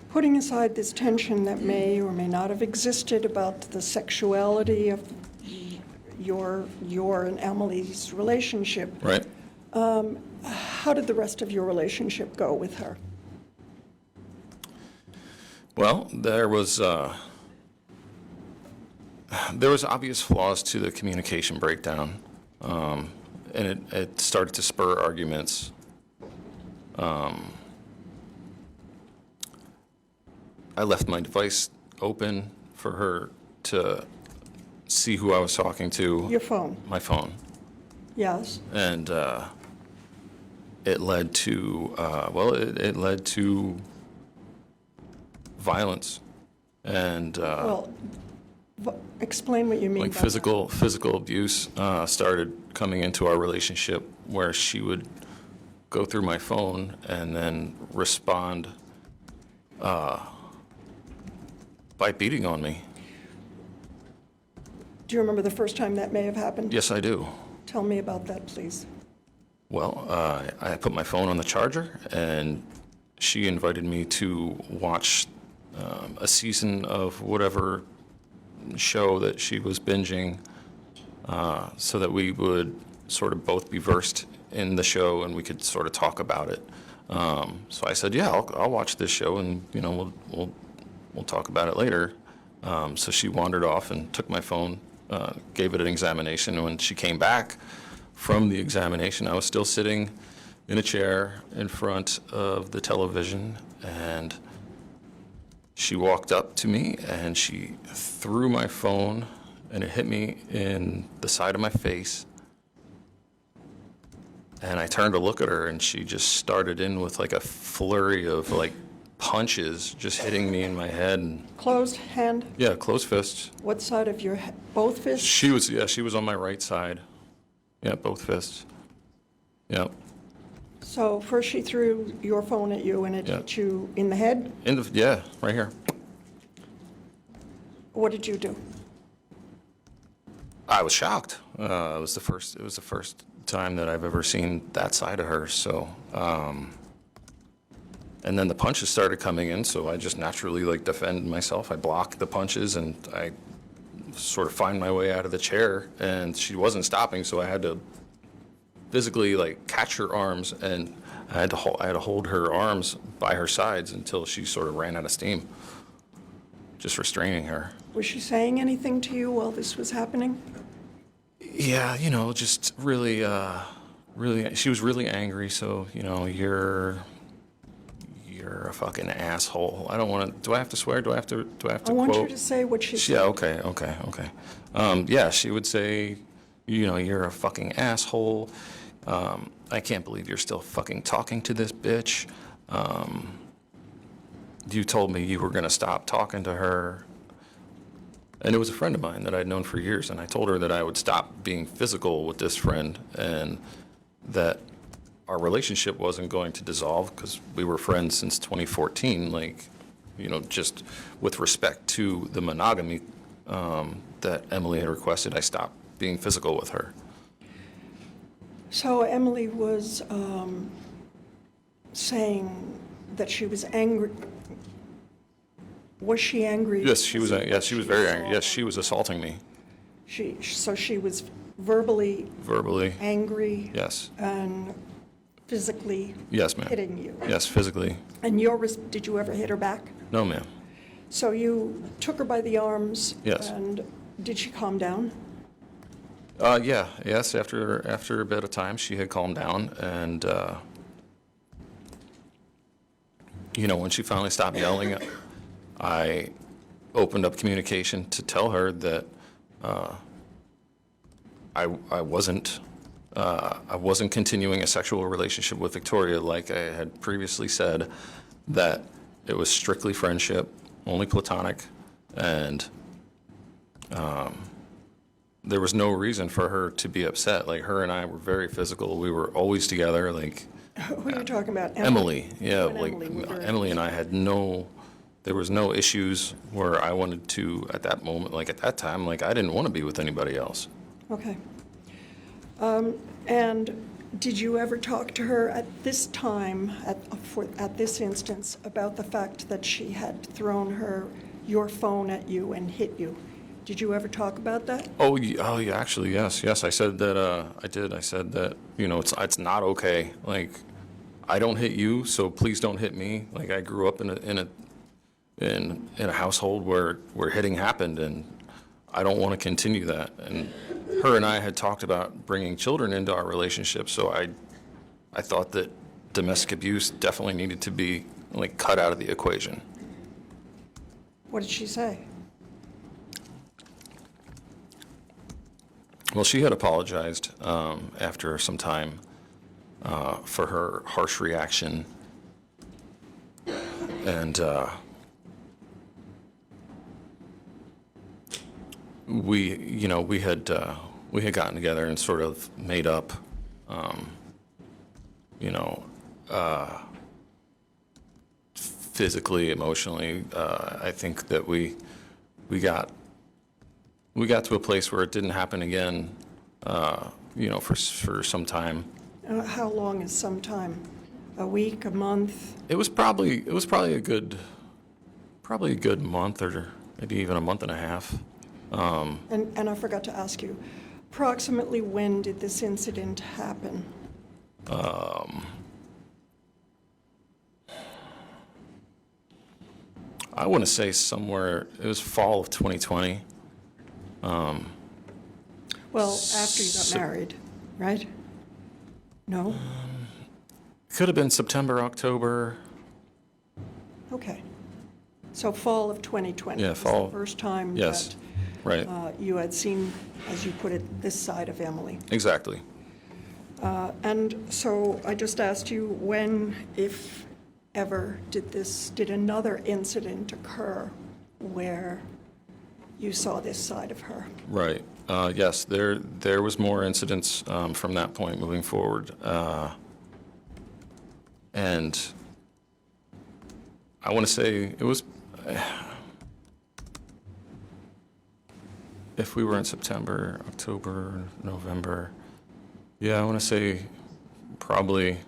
Putting aside this tension that may or may not have existed about the sexuality of your and Emily's relationship, Right. how did the rest of your relationship go with her? Well, there was obvious flaws to the communication breakdown, and it started to spur arguments. I left my device open for her to see who I was talking to. Your phone? My phone. Yes. And it led to, it led to violence and Explain what you mean like by physical abuse started coming into our relationship, where she would go through my phone and then respond by beating on me. Do you remember the first time that may have happened? Yes, I do. Tell me about that, please. Well, I put my phone on the charger, and she invited me to watch a season of whatever show that she was binging, so that we would sort of both be versed in the show and we could sort of talk about it. So I said, yeah, I'll watch this show, and we'll talk about it later. So she wandered off and took my phone, gave it an examination. And when she came back from the examination, I was still sitting in a chair in front of the television, and she walked up to me and she threw my phone, and it hit me in the side of my face. And I turned to look at her, and she just started in with like a flurry of like punches, just hitting me in my head. And Closed hand? yeah, closed fists. What side of your head? Both fists? She was on my right side. Yeah, both fists. Yeah. So first she threw your phone at you and it Yeah. hit you in the head. Yeah, right here. What did you do? I was shocked. It was the first time that I've ever seen that side of her. So, and then the punches started coming in, so I just naturally like defended myself. I blocked the punches, and I sort of find my way out of the chair, and she wasn't stopping, so I had to physically like catch her arms, and I had to hold her arms by her sides until she sort of ran out of steam, just restraining her. Was she saying anything to you while this was happening? Yeah, just really, she was really angry. So, you're a fucking asshole. I don't want to. Do I have to swear? Do I have to I want quote? you to say what she said. Yeah. Okay. Yeah, she would say, you're a fucking asshole. I can't believe you're still fucking talking to this bitch. You told me you were gonna stop talking to her. And it was a friend of mine that I'd known for years, and I told her that I would stop being physical with this friend, and that our relationship wasn't going to dissolve because we were friends since 2014, just with respect to the monogamy that Emily had requested, I stopped being physical with her. So Emily was saying that she was angry. Was she angry? Yes, she was. Yes, she was very angry. Yes, she was assaulting me. So she was verbally angry. Yes. And physically. Yes, ma'am. Hitting you. Yes, physically. And did you ever hit her back? No, ma'am. So you took her by the arms. Yes. And did she calm down? Yes. After a bit of time, she had calmed down, and when she finally stopped yelling, I opened up communication to tell her that I wasn't continuing a sexual relationship with Victoria, like I had previously said, that it was strictly friendship, only platonic, and there was no reason for her to be upset. Like, her and I were very physical. We were always together. Like, who are you talking about? Emily. Yeah, like Emily and I had there was no issues where I wanted to, at that moment, like at that time, like I didn't want to be with anybody else. Okay. And Did you ever talk to her at this time, at this instance, about the fact that she had thrown your phone at you and hit you? Did you ever talk about that? Oh, yeah, actually, yes. Yes, I said that, I did. I said that, it's not okay. Like, I don't hit you, so please don't hit me. Like, I grew up in a household where hitting happened, and I don't want to continue that. And her and I had talked about bringing children into our relationship, so I thought that domestic abuse definitely needed to be, like, cut out of the equation. What did she say? Well, she had apologized after some time for her harsh reaction, and we had gotten together and sort of made up, physically, emotionally. I think that we got to a place where it didn't happen again, for some time. How long is some time? A week, a month? It was probably a good month, or maybe even a month and a half. And I forgot to ask you, approximately when did this incident happen? I want to say somewhere, it was fall of 2020. Well, after you got married, right? No? Could have been September, October. Okay. So fall of 2020 Yeah, was fall. the first time Yes, right. that you had seen, as you put it, this side of Emily. Exactly. And so I just asked you, when, if ever, did another incident occur where you saw this side of her? Right. Yes, there was more incidents from that point moving forward. And I want to say it was, if we were in September, October, November, yeah, I want to say probably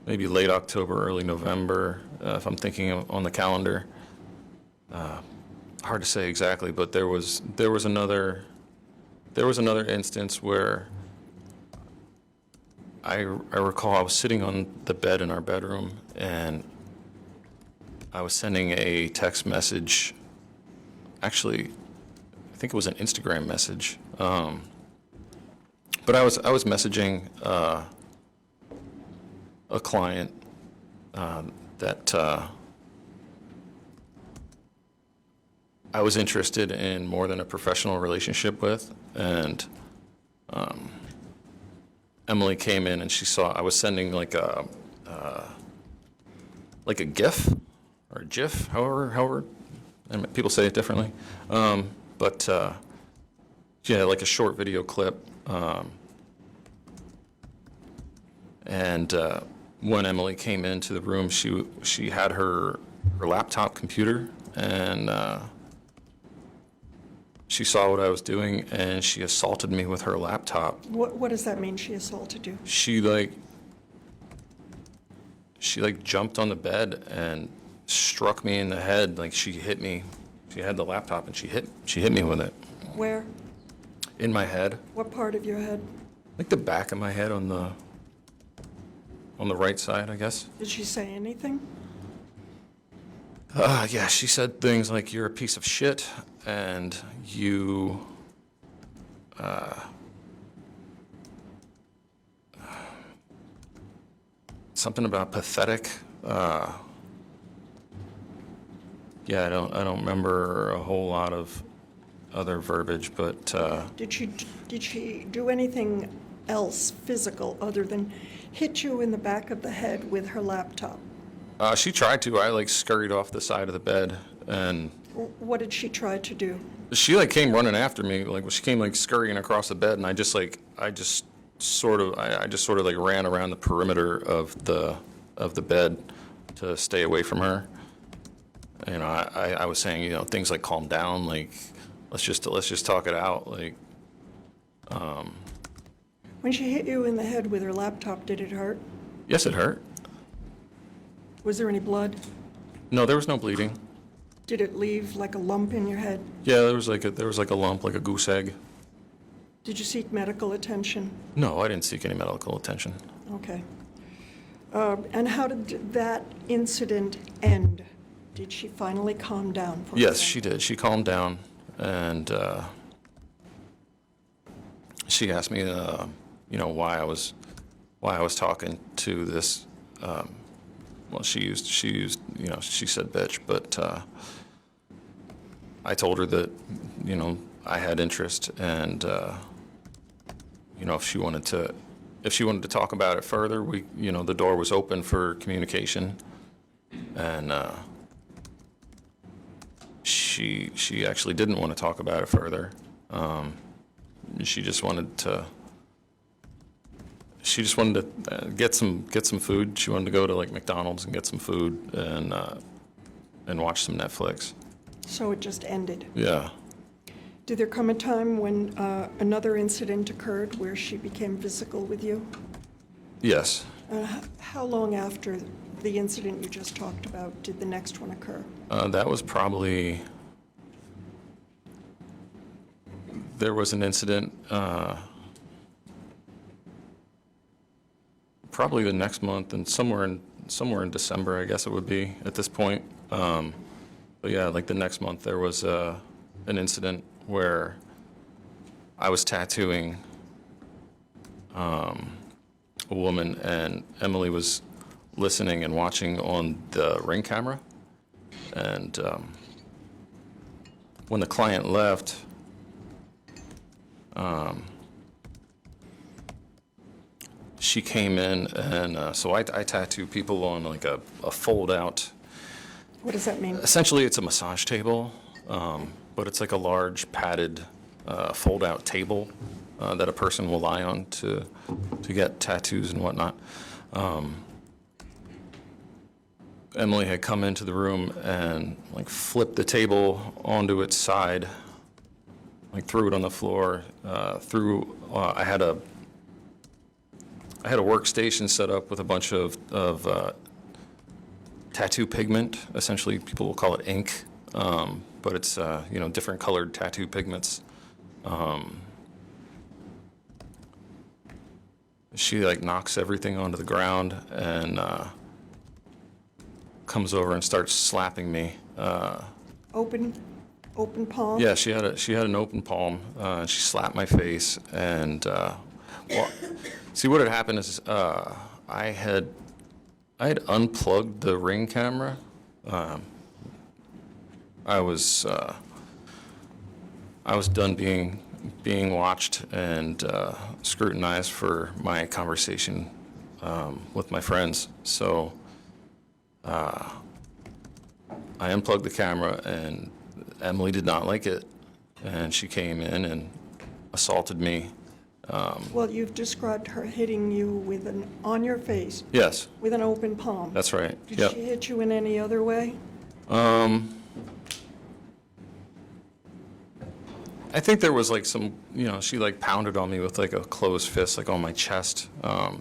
maybe late October, early November, if I'm thinking on the calendar. Hard to say exactly, but there was another instance where I recall I was sitting on the bed in our bedroom, and I was sending a text message. Actually, I think it was an Instagram message. But I was messaging a client that I was interested in more than a professional relationship with, and Emily came in and she saw I was sending like a GIF or a GIF, however, and people say it differently, but yeah, like a short video clip, and when Emily came into the room, she had her laptop computer, and she saw what I was doing, and she assaulted me with her laptop. What does that mean, she assaulted you? She jumped on the bed and struck me in the head. Like, she hit me. She had the laptop and she hit me with it. Where? In my head. What part of your head? Like the back of my head on the right side, I guess. Did she say anything? Yeah, she said things like, "You're a piece of shit," and you, something about pathetic. Yeah, I don't remember a whole lot of other verbiage, but Did she do anything else physical other than hit you in the back of the head with her laptop? she tried to. I scurried off the side of the bed, and What did she try to do? she came running after me. She came scurrying across the bed, and I just sort of ran around the perimeter of the bed to stay away from her. I was saying, things like, calm down, let's just talk it out, When she hit you in the head with her laptop, did it hurt? Yes, it hurt. Was there any blood? No, there was no bleeding. Did it leave like a lump in your head? Yeah, there was like a lump, like a goose egg. Did you seek medical attention? No, I didn't seek any medical attention. Okay. And how did that incident end? Did she finally calm down for a Yes, second? she did. She calmed down, and she asked me, why I was talking to this. Well, she said bitch, but I told her that, I had interest, and if she wanted to talk about it further, the door was open for communication, and she actually didn't want to talk about it further. She just wanted to get some food. She wanted to go to like McDonald's and get some food and watch some Netflix. So it just ended. Yeah. Did there come a time when another incident occurred where she became physical with you? Yes. How long after the incident you just talked about did the next one occur? That was probably. There was an incident. Probably the next month, and somewhere in December, I guess it would be at this point. But yeah, like the next month, there was an incident where I was tattooing a woman, and Emily was listening and watching on the Ring camera. And when the client left, she came in, and so I tattoo people on like a fold-out. What does that mean? Essentially, it's a massage table, but it's like a large padded fold-out table that a person will lie on to get tattoos and whatnot. Emily had come into the room and like flipped the table onto its side, like threw it on the floor. I had a workstation set up with a bunch of tattoo pigment. Essentially, people will call it ink, but it's different colored tattoo pigments. She like knocks everything onto the ground and comes over and starts slapping me. Open palm? Yeah, she had an open palm. She slapped my face, and see what had happened is I had unplugged the Ring camera. I was done being watched and scrutinized for my conversation with my friends. So I unplugged the camera, and Emily did not like it, and she came in and assaulted me. Well, you've described her hitting you on your face Yes, with an open palm. that's right. Did Yep. she hit you in any other way? I think there was like some, she like pounded on me with like a closed fist, like on my chest. Let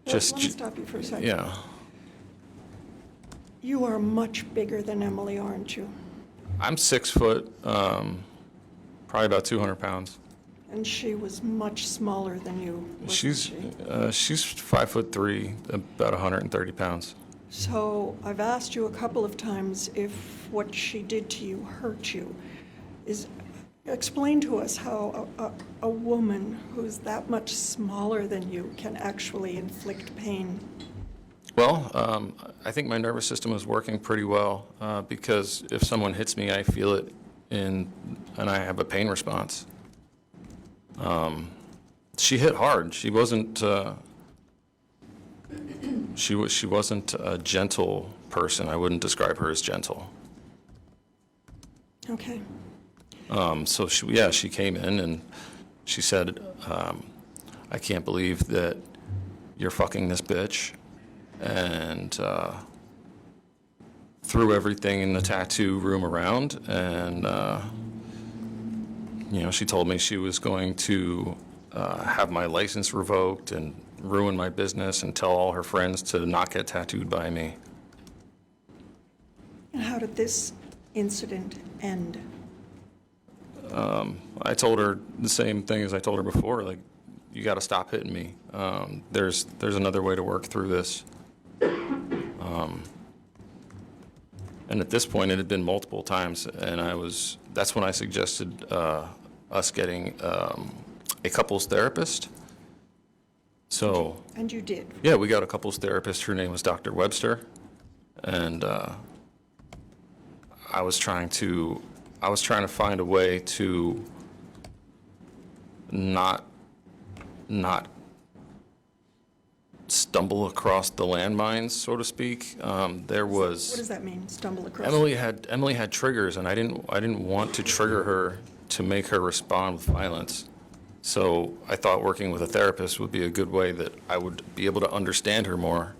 me stop you for a second. Yeah. You are much bigger than Emily, aren't you? I'm 6 foot, probably about 200 pounds. And she was much smaller than you, wasn't She's she? 5'3", about 130 pounds. So I've asked you a couple of times if what she did to you hurt you. Explain to us how a woman who's that much smaller than you can actually inflict pain. Well, I think my nervous system is working pretty well because if someone hits me, I feel it, and I have a pain response. She hit hard. She wasn't. She wasn't a gentle person. I wouldn't describe her as gentle. Okay. So she came in and she said, "I can't believe that you're fucking this bitch," and threw everything in the tattoo room around. And she told me she was going to have my license revoked and ruin my business and tell all her friends to not get tattooed by me. And how did this incident end? I told her the same thing as I told her before, like, you got to stop hitting me. There's another way to work through this. And at this point, it had been multiple times, and that's when I suggested us getting a couples therapist. So. And you did? Yeah, we got a couples therapist. Her name was Dr. Webster, and I was trying to find a way to not stumble across the landmines, so to speak. There was. What does that mean, stumble across? Emily had triggers, and I didn't want to trigger her to make her respond with violence. So I thought working with a therapist would be a good way that I would be able to understand her more.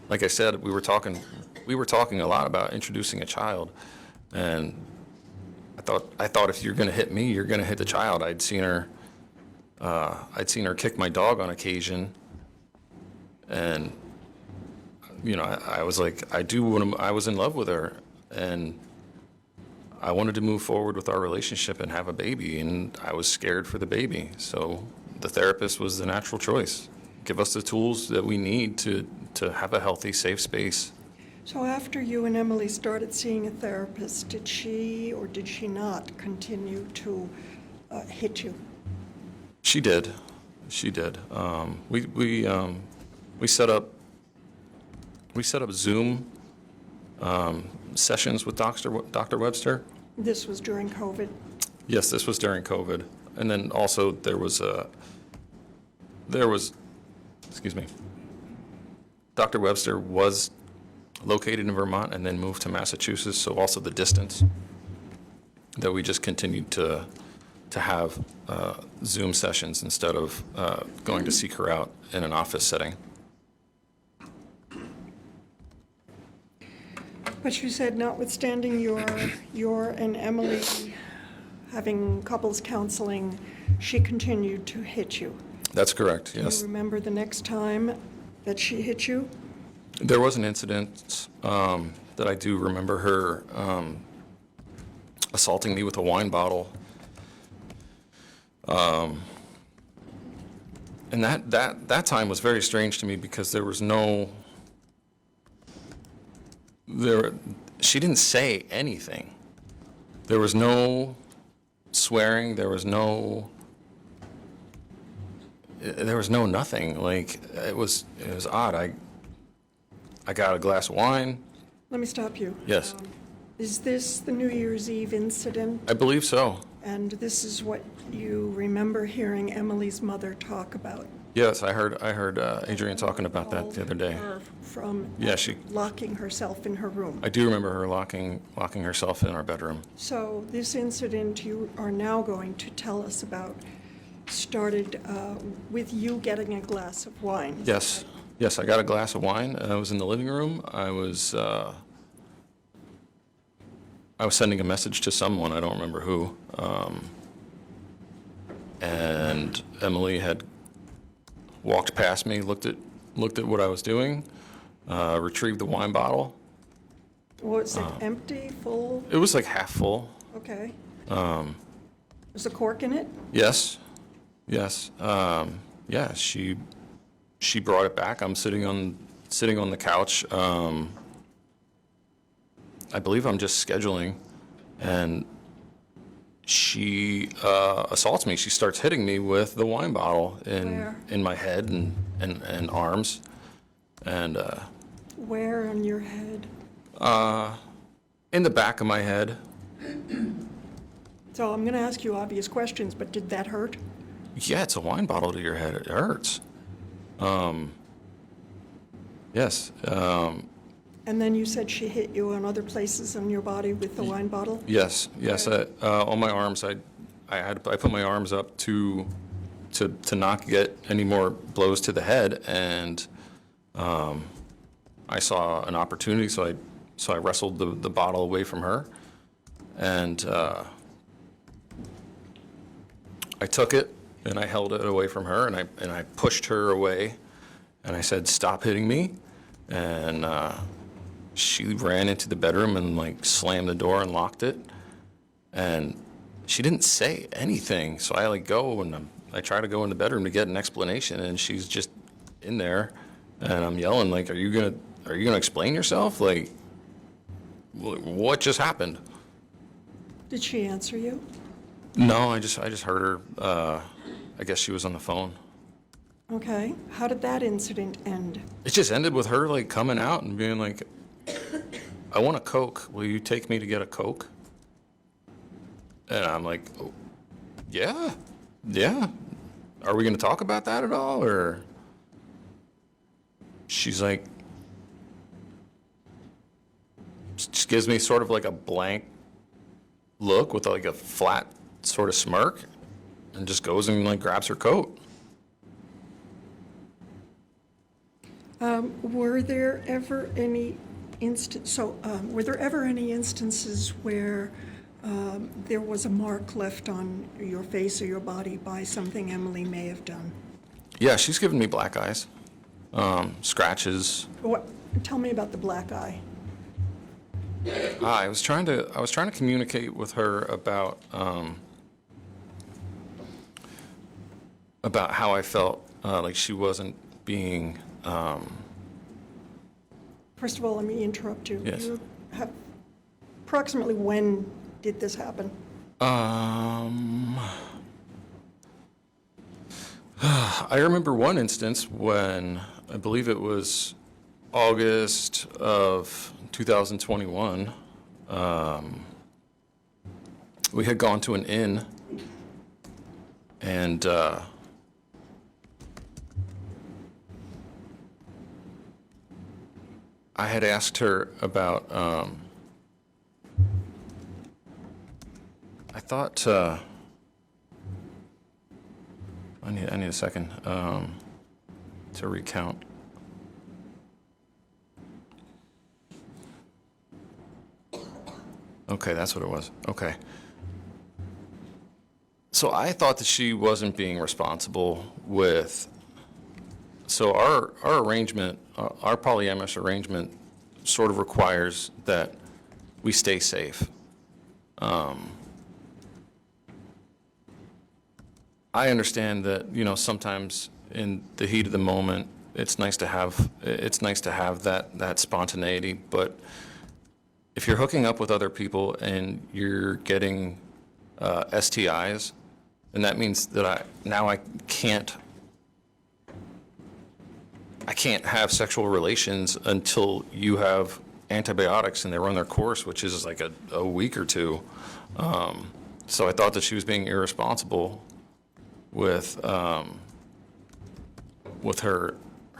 Like I said, we were talking a lot about introducing a child, and I thought if you're going to hit me, you're going to hit the child. I'd seen her kick my dog on occasion, and I was like, I was in love with her, and I wanted to move forward with our relationship and have a baby, and I was scared for the baby. So the therapist was the natural choice. Give us the tools that we need to have a healthy, safe space. So after you and Emily started seeing a therapist, did she or did she not continue to hit you? She did. She did. We set up Zoom sessions with Dr. Webster. This was during COVID? Yes, this was during COVID. And then also there was, excuse me, Dr. Webster was located in Vermont and then moved to Massachusetts, so also the distance that we just continued to have Zoom sessions instead of going to seek her out in an office setting. But you said notwithstanding your and Emily having couples counseling, she continued to hit you. That's correct, yes. Do you remember the next time that she hit you? There was an incident that I do remember her assaulting me with a wine bottle. And that time was very strange to me because there was she didn't say anything. There was no swearing, there was no nothing. Like, it was odd. I got a glass of wine. Let me stop you. Yes. Is this the New Year's Eve incident? I believe so. And this is what you remember hearing Emily's mother talk about? Yes, I heard Adrienne talking about that the other day. Her from locking herself in her room. I do remember her locking herself in our bedroom. So this incident you are now going to tell us about started with you getting a glass of wine. Yes. Yes, I got a glass of wine. I was in the living room. I was sending a message to someone, I don't remember who, and Emily had walked past me, looked at what I was doing, retrieved the wine bottle. Was it empty, full? It was like half full. Okay. Was a cork in it? Yes. Yes. Yeah, she brought it back. I'm sitting on the couch. I believe I'm just scheduling, and she assaults me. She starts hitting me with the wine bottle in my head and arms. And where on your head? In the back of my head. So I'm going to ask you obvious questions, but did that hurt? Yeah, it's a wine bottle to your head. It hurts. Yes. And then you said she hit you on other places on your body with the wine bottle? Yes. On my arms, I put my arms up to not get any more blows to the head, and I saw an opportunity, so I wrestled the bottle away from her, and I took it and I held it away from her, and I pushed her away, and I said, "Stop hitting me," and she ran into the bedroom and like slammed the door and locked it, and she didn't say anything. So I like go and I try to go in the bedroom to get an explanation, and she's just in there, and I'm yelling like, "Are you gonna explain yourself? Like, what just happened?" Did she answer you? No, I just heard her. I guess she was on the phone. Okay. How did that incident end? It just ended with her like coming out and being like, "I want a Coke. Will you take me to get a Coke?" And I'm like, "Oh, yeah. Are we going to talk about that at all?" Or she's like, just gives me sort of like a blank look with like a flat sort of smirk, and just goes and like grabs her coat. Were there ever any were there ever any instances where there was a mark left on your face or your body by something Emily may have done? Yeah, she's given me black eyes, scratches. What? Tell me about the black eye. I was trying to communicate with her about how I felt like she wasn't being. First of all, let me interrupt you. Yes. You have, approximately when did this happen? I remember one instance when I believe it was August of 2021. We had gone to an inn, and I had asked her about. I thought. I need a second to recount. Okay, that's what it was. Okay. So I thought that she wasn't being responsible with. So our arrangement, our polyamorous arrangement, sort of requires that we stay safe. I understand that, you know, sometimes in the heat of the moment, it's nice to have that spontaneity. But if you're hooking up with other people and you're getting STIs, then that means that I can't have sexual relations until you have antibiotics and they run their course, which is like a week or two. So I thought that she was being irresponsible with her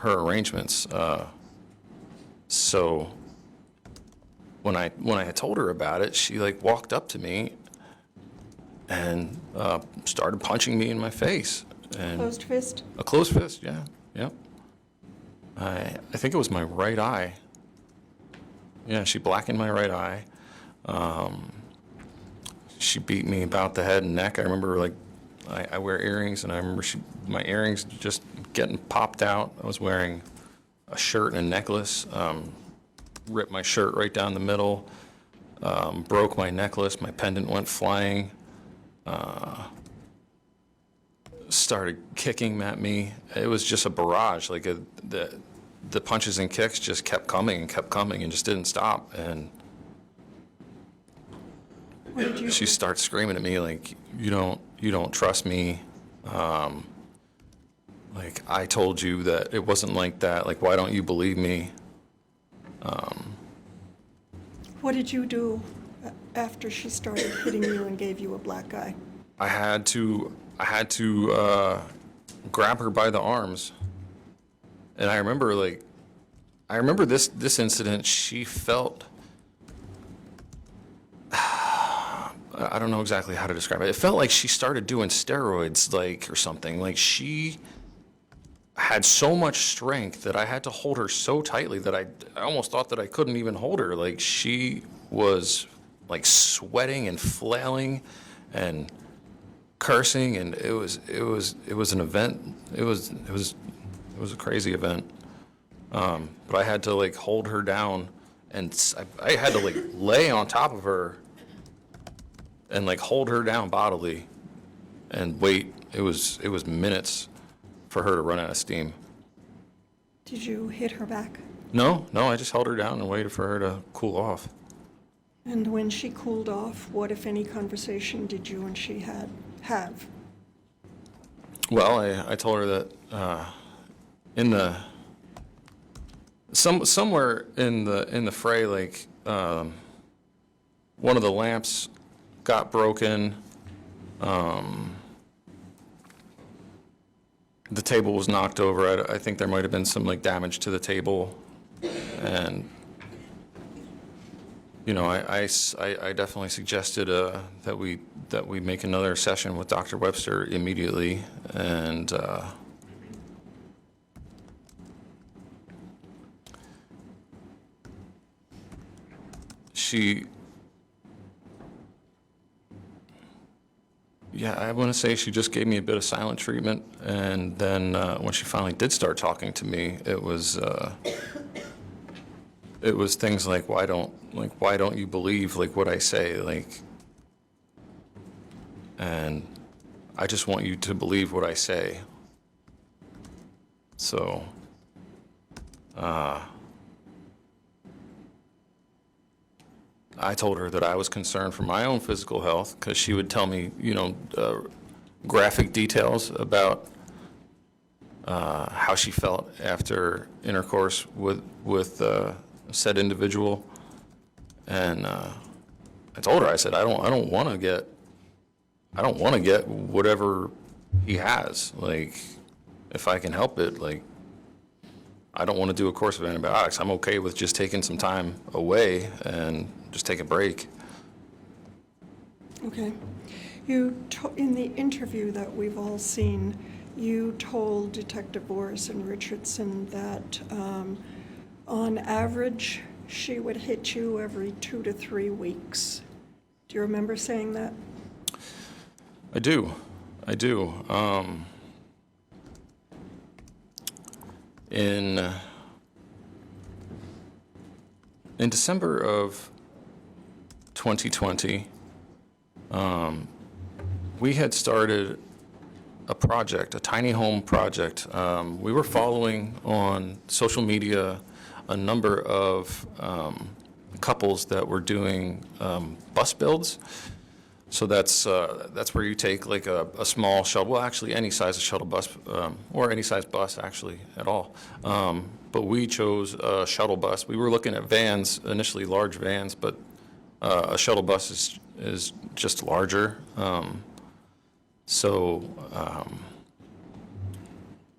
arrangements. So when I had told her about it, she like walked up to me and started punching me in my face. And Closed fist? a closed fist, yeah, yep. I think it was my right eye. Yeah, she blackened my right eye. She beat me about the head and neck. I remember like I wear earrings, and I remember my earrings just getting popped out. I was wearing a shirt and a necklace. Ripped my shirt right down the middle. Broke my necklace. My pendant went flying. Started kicking at me. It was just a barrage. Like the punches and kicks just kept coming and just didn't stop. And What did you she starts screaming at me like, you don't trust me. Like, I told you that it wasn't like that. Like, why don't you believe me? What did you do after she started hitting you and gave you a black eye? I had to grab her by the arms. And I remember this incident, she felt, I don't know exactly how to describe it. It felt like she started doing steroids, like, or something. Like, she had so much strength that I had to hold her so tightly that I almost thought that I couldn't even hold her. Like, she was, like, sweating and flailing, and cursing, and it was an event. It was a crazy event. But I had to like hold her down, and I had to like lay on top of her and like hold her down bodily and wait. It was minutes for her to run out of steam. Did you hit her back? No, I just held her down and waited for her to cool off. And when she cooled off, what, if any, conversation did you and she have? Well, I told her that in the somewhere in the fray, like one of the lamps got broken. The table was knocked over. I think there might have been some like damage to the table, and you know, I definitely suggested that we make another session with Dr. Webster immediately, and I want to say she just gave me a bit of silent treatment, and then when she finally did start talking to me, it was things like, why don't you believe like what I say, like, and I just want you to believe what I say. So I told her that I was concerned for my own physical health, because she would tell me, you know, graphic details about how she felt after intercourse with said individual, and I told her, I said, I don't want to get whatever he has. Like, if I can help it, like, I don't want to do a course of antibiotics. I'm okay with just taking some time away and just take a break. Okay. In the interview that we've all seen, you told Detective Boris and Richardson that on average, she would hit you every 2 to 3 weeks. Do you remember saying that? I do. In December of 2020, we had started a project, a tiny home project. We were following on social media a number of couples that were doing bus builds. So that's where you take like a small shuttle, well, actually any size of shuttle bus, or any size bus actually at all. But we chose a shuttle bus. We were looking at vans, initially large vans, but a shuttle bus is just larger.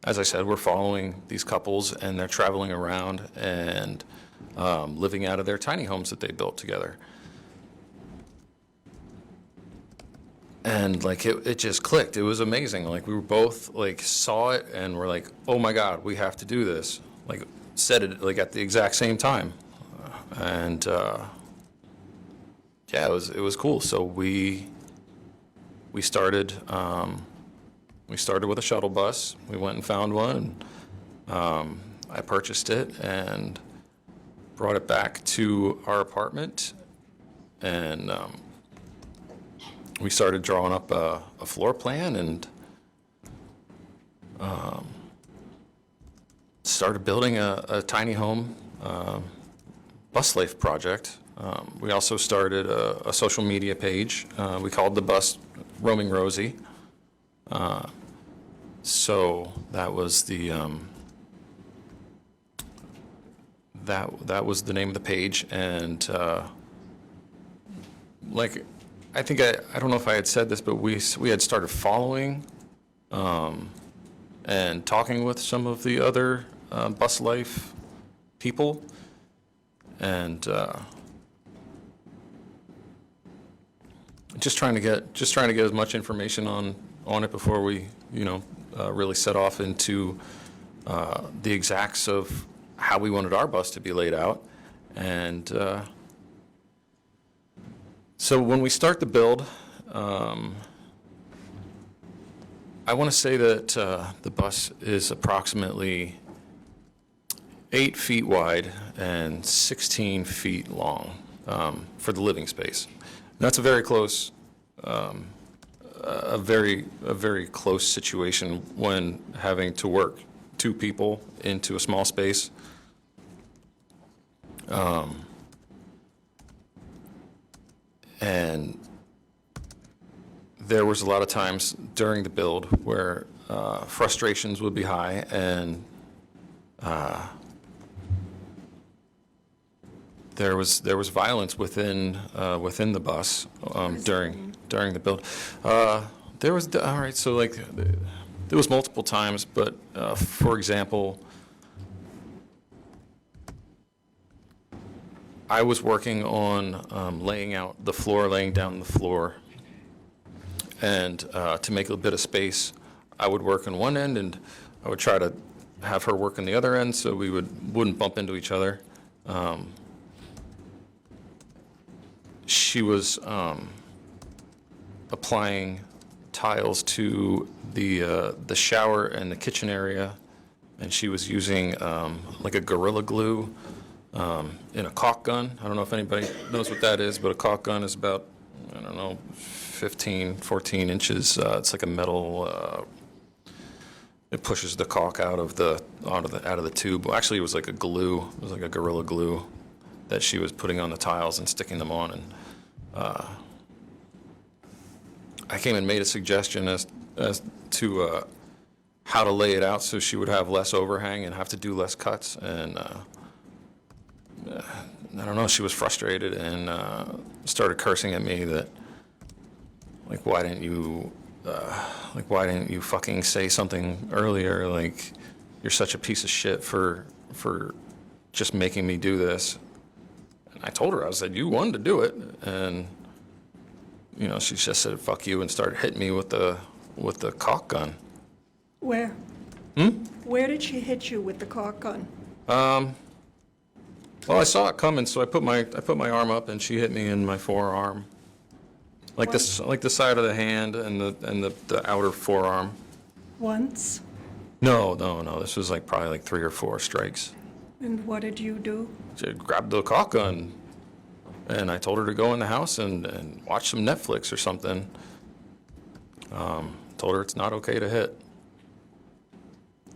As I said, we're following these couples, and they're traveling around and living out of their tiny homes that they built together. And like it just clicked. It was amazing. Like we were both like saw it and we're like, oh my God, we have to do this. Like said it like at the exact same time. And yeah, it was cool. So we started with a shuttle bus. We went and found one. I purchased it and brought it back to our apartment, and we started drawing up a floor plan and started building a tiny home bus life project. We also started a social media page. We called the bus Roaming Rosie. So that was the that was the name of the page, and like. I think I don't know if I had said this, but we had started following and talking with some of the other bus life people, and just trying to get as much information on it before we really set off into the exacts of how we wanted our bus to be laid out, and. So when we start the build, I want to say that the bus is approximately 8 feet wide and 16 feet long for the living space. And that's a very close, a very close situation when having to work 2 people into a small space. And there was a lot of times during the build where frustrations would be high, and there was violence within the bus during the build. There was all right. So like there was multiple times, but for example, I was working on laying down the floor, and to make a bit of space, I would work on one end, and I would try to have her work on the other end, so we wouldn't bump into each other. She was applying tiles to the shower and the kitchen area, and she was using like a Gorilla Glue in a caulk gun. I don't know if anybody knows what that is, but a caulk gun is about, I don't know, 14 inches. It's like a metal. It pushes the caulk out of the tube. Well, actually, it was like a glue. It was like a Gorilla Glue that she was putting on the tiles and sticking them on. And I came and made a suggestion as to how to lay it out so she would have less overhang and have to do less cuts. And I don't know. She was frustrated and started cursing at me that, like, why didn't you fucking say something earlier? Like, you're such a piece of shit for just making me do this. And I told her, I said, you wanted to do it. And, you know, she just said, fuck you, and started hitting me with the caulk gun. Where? Where did she hit you with the caulk gun? Well, I saw it coming, so I put my arm up, and she hit me in my forearm. Like this, like the side of the hand and the outer forearm. Once? No. This was like probably like 3 or 4 strikes. And what did you do? She grabbed the caulk gun, and I told her to go in the house and watch some Netflix or something. Told her it's not okay to hit.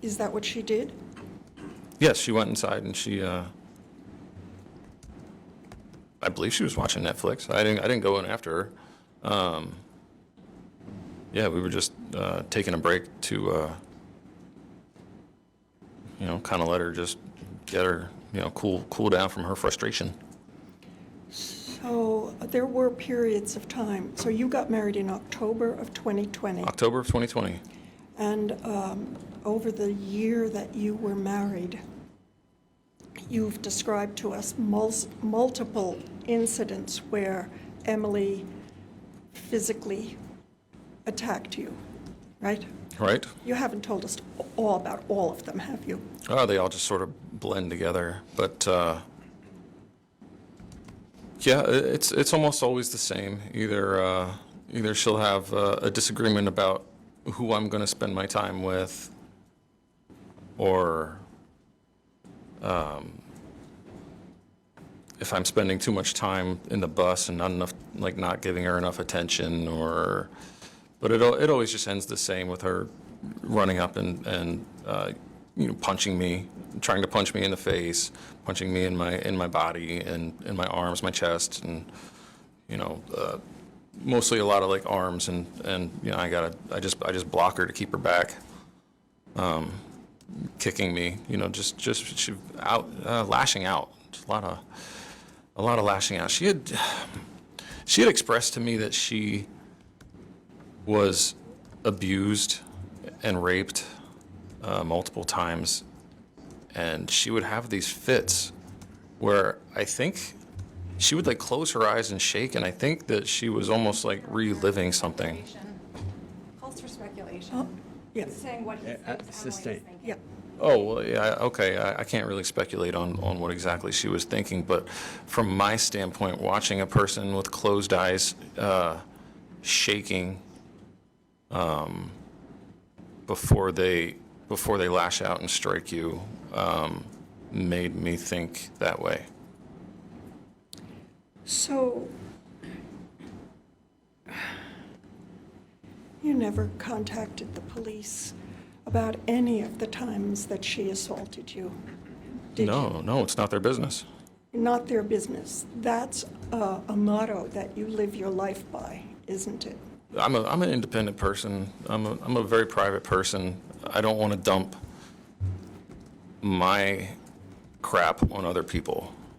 Is that what she did? Yes, she went inside and she. I believe she was watching Netflix. I didn't go in after her. Yeah, we were just taking a break to, kind of let her just get her, cool down from her frustration. So there were periods of time. So you got married in October of 2020. October of 2020. And over the year that you were married, you've described to us multiple incidents where Emily physically attacked you, right? Right. You haven't told us all about all of them, have you? Oh, they all just sort of blend together. But yeah, it's almost always the same. Either she'll have a disagreement about who I'm going to spend my time with, or if I'm spending too much time in the bus and not giving her enough attention, but it always just ends the same with her running up and punching me, trying to punch me in the face, punching me in my body and in my arms, my chest, and mostly a lot of like arms, and I just block her to keep her back. Kicking me, just she out, lashing out, just a lot of lashing out. She had expressed to me that she was abused and raped multiple times, and she would have these fits where I think she would like close her eyes and shake, and I think that she was almost like reliving something. Calls for speculation. Oh, yeah. Saying what he thinks Emily is thinking. Yeah. Oh, well, yeah, okay. I can't really speculate on what exactly she was thinking, but from my standpoint, watching a person with closed eyes shaking before they lash out and strike you made me think that way. So, you never contacted the police about any of the times that she assaulted you, did you? No, it's not their business. Not their business. That's a motto that you live your life by, isn't it? I'm an independent person. I'm a very private person. I don't want to dump my crap on other people.